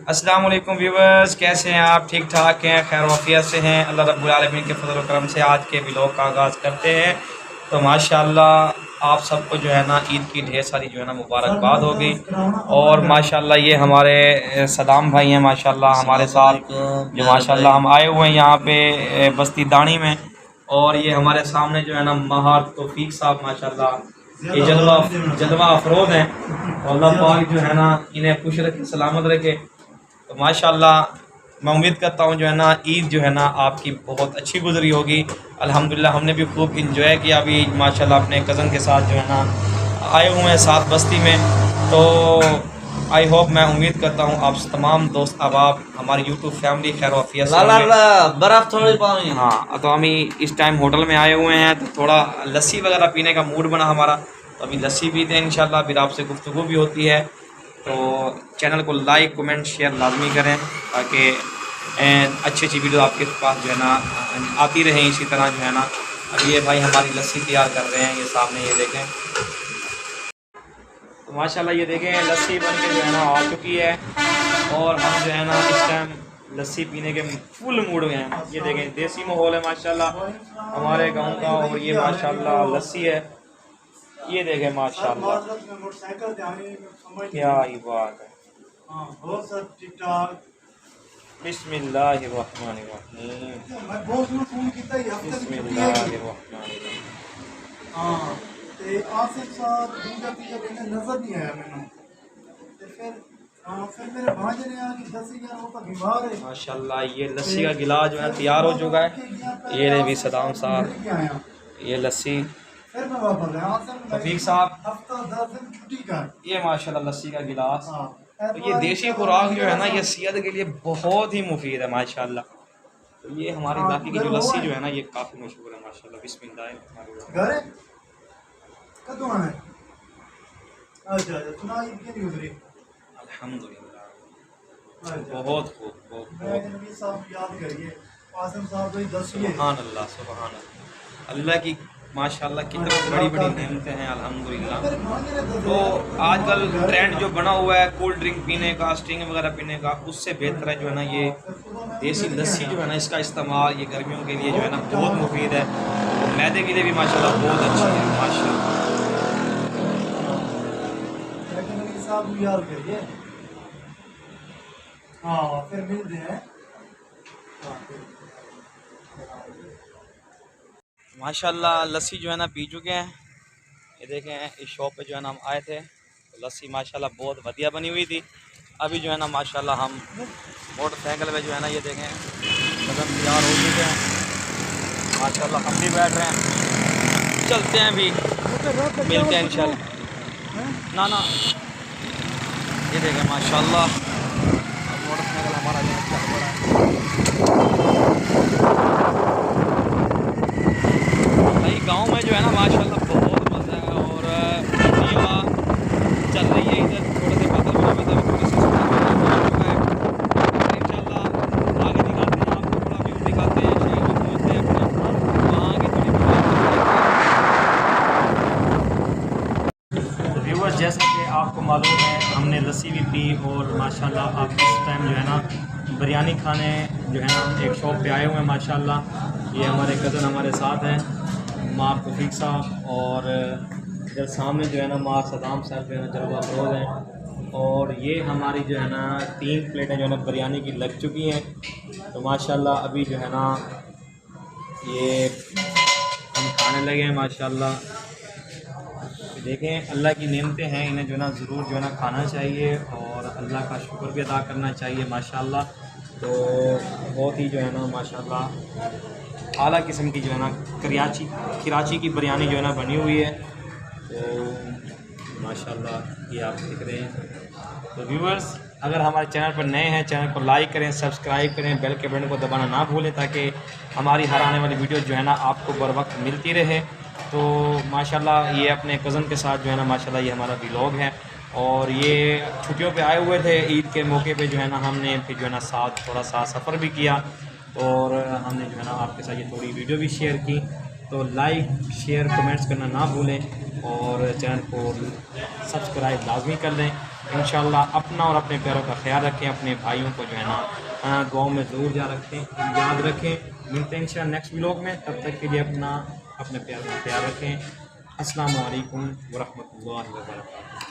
अस्सलाम वालेकुम व्यूवर्स, कैसे हैं आप? ठीक ठाक हैं, खैर वाफियत से हैं। अल्लाह रब्बुल आलमीन के फजल व करम से आज के व्लॉग का आगाज़ करते हैं। तो माशाल्लाह आप सबको जो है ना ईद की ढेर सारी जो है ना मुबारकबाद होगी। और माशाल्लाह ये हमारे सदाम भाई हैं माशाल्लाह हमारे साथ, जो माशाल्लाह हम आए हुए हैं यहाँ पे बस्ती दानी में। और ये हमारे सामने जो है ना महार तौफीक साहब माशाल्लाह ये जलवा अफरोज़ हैं। अल्लाह पाक जो है ना इन्हें खुश रखे, सलामत रखे। तो माशाल्लाह मैं उम्मीद करता हूँ जो है ना ईद जो है ना आपकी बहुत अच्छी गुजरी होगी। अल्हम्दुलिल्लाह हमने भी खूब इंजॉय किया अभी माशाल्लाह अपने कज़न के साथ जो है ना आए हुए हैं साथ बस्ती में। तो आई होप, मैं उम्मीद करता हूँ आप तमाम दोस्त अहबाब हमारी यूट्यूब फैमिली खैर वाफियत से होंगे। बर्फ थोड़ी पानी। हाँ, तो हम इस टाइम होटल में आए हुए हैं तो थोड़ा लस्सी वगैरह पीने का मूड बना हमारा, तो अभी लस्सी पीते हैं इंशाल्लाह, फिर आपसे गुफ्तगू भी होती है। तो चैनल को लाइक कमेंट शेयर लाजमी करें ताकि अच्छी अच्छी वीडियो आपके पास जो है ना आती रहें इसी तरह जो है ना। अब ये भाई हमारी लस्सी तैयार कर रहे हैं, ये सामने ये देखें। तो माशाल्लाह ये देखें लस्सी बन के जो है ना आ चुकी है और हम जो है ना इस टाइम लस्सी पीने के फुल मूड में हैं। ये देखें देसी माहौल है माशाल्लाह हमारे गांव का, और ये माशाल्लाह लस्सी है। ये देखें माशाल्लाह क्या ही बात है। बिस्मिल्लाहिर्रहमानिर्रहीम, बिस्मिल्लाहिर्रहमानिर्रहीम। माशाल्लाह ये लस्सी का गिलास जो है तैयार हो चुका है। ये भी सदाम साहब, ये लस्सी रफीक साहब, ये माशाल्लाह लस्सी का गिलास। तो ये देसी खुराक जो है ना ये सेहत के लिए बहुत ही मुफीद है माशाल्लाह। तो ये हमारे इलाके की जो लस्सी जो है ना ये काफ़ी मशहूर है माशाल्लाह। बिस्मिल्लाह, अल्हम्दुलिल्लाह, बहुत खूब, सुभान अल्लाह, सुभान अल्लाह। अल्लाह की माशाल्लाह कितनी बड़ी बड़ी नेमतें हैं अल्हम्दुलिल्लाह। तो आजकल ट्रेंड जो बना हुआ है कोल्ड ड्रिंक पीने का, स्टिंग वगैरह पीने का, उससे बेहतर है जो है ना ये देसी लस्सी जो है ना इसका इस्तेमाल ये गर्मियों के लिए जो है ना बहुत मुफीद है। और मैदे के लिए भी माशाल्लाह बहुत अच्छी है माशाल्लाह। फिर मिलते हैं। माशाल्लाह लस्सी जो है ना पी चुके हैं। ये देखें इस शॉप पे जो है ना हम आए थे तो लस्सी माशाल्लाह बहुत बढ़िया बनी हुई थी। अभी जो है ना माशाल्लाह हम मोटरसाइकिल पे जो है ना ये देखें कदम तैयार हो चुके हैं माशाल्लाह। हम भी बैठ रहे हैं, चलते हैं भी, मिलते हैं इंशाल्लाह। ना ना ये देखें माशाल्लाह मोटरसाइकिल हमारा जो है चल पड़ा है। भाई गांव में जो है ना माशाल्लाह बहुत मज़ा है। और ठंडी हवा चल रही है, इधर थोड़े से बादल बने हुए थे, थोड़ी सी सूरज हो चुका है। इंशाल्लाह आगे दिखाते हैं आपको, थोड़ा व्यू दिखाते हैं, शहर में पहुँचते हैं अपना, वहाँ की थोड़ी व्यूअर्स। जैसा कि आपको मालूम है हमने लस्सी भी पी और माशाल्लाह आप इस टाइम जो है ना बिरयानी खाने जो है ना एक शॉप पे आए हुए हैं माशाल्लाह। ये हमारे कज़न हमारे साथ हैं माँ तौफीक साहब, और इधर सामने जो है ना माँ सदाम साहब जो है ना जलवा अफरोज़ हैं। और ये हमारी जो है ना 3 प्लेटें जो है ना बिरयानी की लग चुकी हैं। तो माशाल्लाह अभी जो है ना ये हम खाने लगे हैं माशाल्लाह। देखें अल्लाह की नेमतें हैं, इन्हें जो है ना ज़रूर जो है ना खाना चाहिए और अल्लाह का शुक्र भी अदा करना चाहिए माशाल्लाह। तो बहुत ही जो है ना माशाल्लाह आला किस्म की जो है ना कराची की बिरयानी जो है ना बनी हुई है। तो माशाल्लाह ये आप देख रहे हैं। तो व्यूअर्स अगर हमारे चैनल पर नए हैं चैनल को लाइक करें, सब्सक्राइब करें, बेल के बटन को दबाना ना भूलें ताकि हमारी हर आने वाली वीडियो जो है ना आपको बर वक्त मिलती रहे। तो माशाल्लाह ये अपने कज़न के साथ जो है ना माशाल्लाह ये हमारा व्लॉग है। और ये छुट्टियों पे आए हुए थे, ईद के मौके पे जो है ना हमने फिर जो है ना साथ थोड़ा सा सफ़र भी किया और हमने जो है ना आपके साथ ये थोड़ी वीडियो भी शेयर की। तो लाइक शेयर कमेंट्स करना ना भूलें और चैनल को सब्सक्राइब लाजमी कर दें। इंशाल्लाह अपना और अपने प्यारों का ख्याल रखें, अपने भाइयों को जो है ना गाँव में ज़रूर याद रखें। मिलते हैं इंशाल्लाह नेक्स्ट व्लॉग में, तब तक के लिए अपने प्यारों का ख्याल रखें। अस्सलामु अलैकुम व रहमतुल्लाहि व बरकातहू।